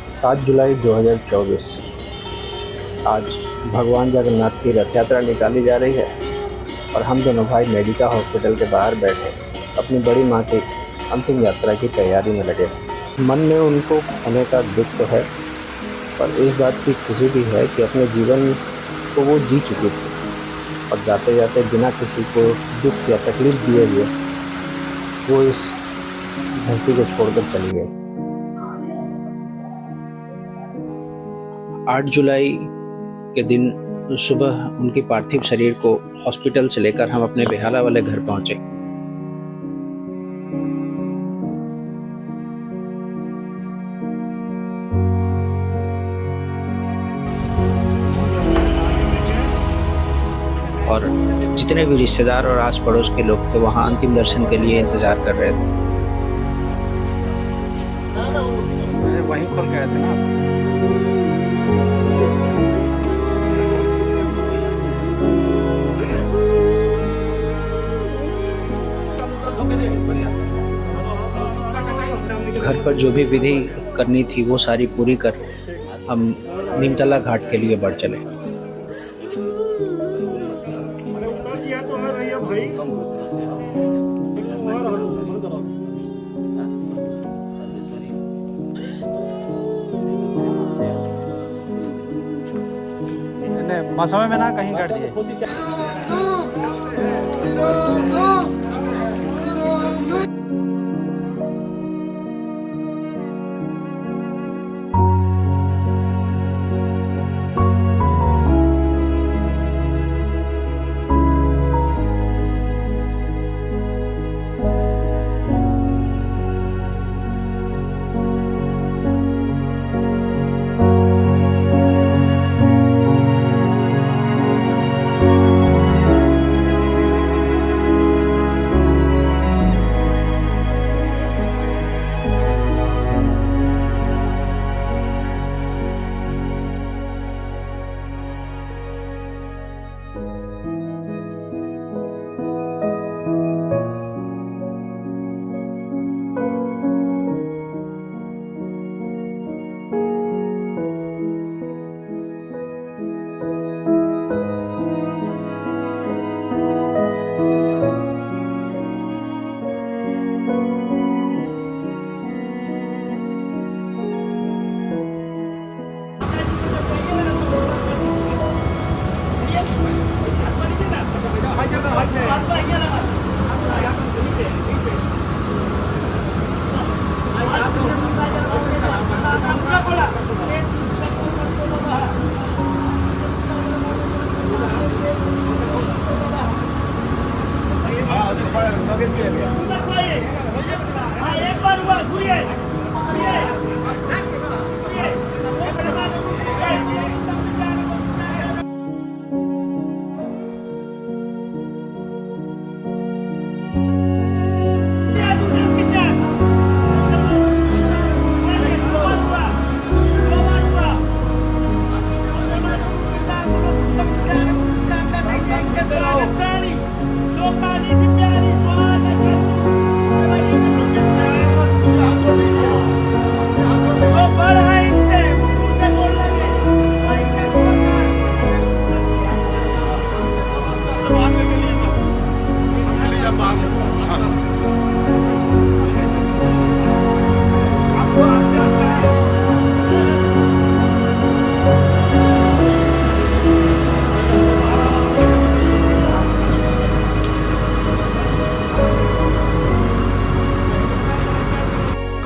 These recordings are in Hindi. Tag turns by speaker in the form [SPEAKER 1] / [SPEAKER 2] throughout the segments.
[SPEAKER 1] 7 जुलाई 2024 आज भगवान जगन्नाथ की रथ यात्रा निकाली जा रही है और हम दोनों भाई मेडिका हॉस्पिटल के बाहर बैठे अपनी बड़ी माँ की अंतिम यात्रा की तैयारी में लगे। मन में उनको खोने का दुख तो है, पर इस बात की खुशी भी है कि अपने जीवन को वो जी चुकी थी और जाते जाते बिना किसी को दुख या तकलीफ दिए हुए वो इस धरती को छोड़कर चली गई। 8 जुलाई के दिन सुबह उनके पार्थिव शरीर को हॉस्पिटल से लेकर हम अपने बेहाला वाले घर पहुंचे। और जितने भी रिश्तेदार और आस पड़ोस के लोग थे वहां अंतिम दर्शन के लिए इंतजार कर रहे थे। वहीं खोल के आए थे ना। घर पर जो भी विधि करनी थी वो सारी पूरी कर हम नीमतला घाट के लिए बढ़ चले। मौसम में ना कहीं काट दिए।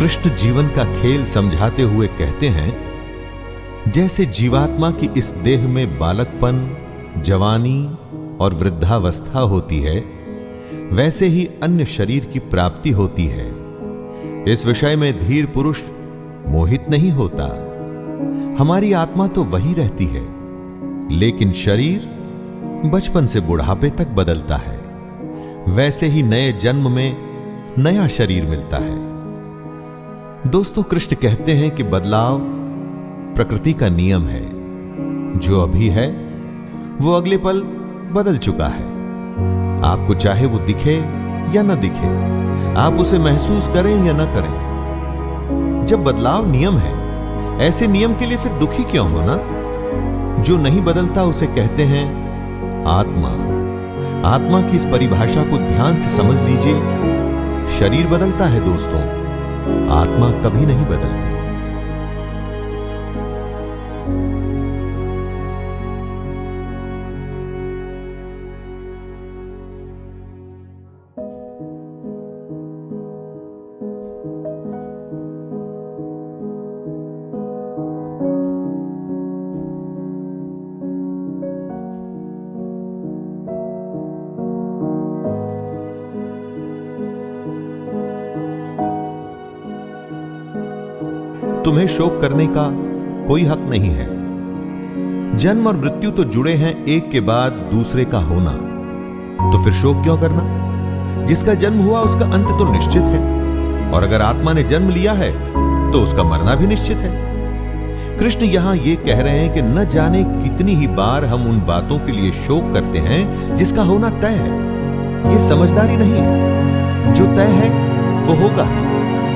[SPEAKER 2] कृष्ण जीवन का खेल समझाते हुए कहते हैं, जैसे जीवात्मा की इस देह में बालकपन, जवानी और वृद्धावस्था होती है, वैसे ही अन्य शरीर की प्राप्ति होती है। इस विषय में धीर पुरुष मोहित नहीं होता। हमारी आत्मा तो वही रहती है, लेकिन शरीर बचपन से बुढ़ापे तक बदलता है। वैसे ही नए जन्म में नया शरीर मिलता है। दोस्तों, कृष्ण कहते हैं कि बदलाव प्रकृति का नियम है। जो अभी है वो अगले पल बदल चुका है। आपको चाहे वो दिखे या न दिखे, आप उसे महसूस करें या न करें, जब बदलाव नियम है, ऐसे नियम के लिए फिर दुखी क्यों होना? जो नहीं बदलता उसे कहते हैं आत्मा। आत्मा की इस परिभाषा को ध्यान से समझ लीजिए। शरीर बदलता है दोस्तों, आत्मा कभी नहीं बदलती। तुम्हें शोक करने का कोई हक नहीं है। जन्म और मृत्यु तो जुड़े हैं, एक के बाद दूसरे का होना। तो फिर शोक क्यों करना? जिसका जन्म हुआ उसका अंत तो निश्चित है, और अगर आत्मा ने जन्म लिया है तो उसका मरना भी निश्चित है। कृष्ण यहां यह कह रहे हैं कि न जाने कितनी ही बार हम उन बातों के लिए शोक करते हैं जिसका होना तय है। यह समझदारी नहीं। जो तय है वो होगा ही,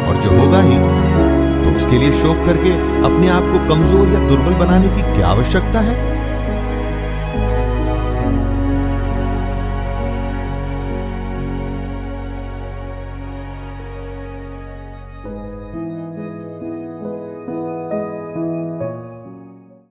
[SPEAKER 2] और जो होगा ही तो उसके लिए शोक करके अपने आप को कमजोर या दुर्बल बनाने की क्या आवश्यकता है?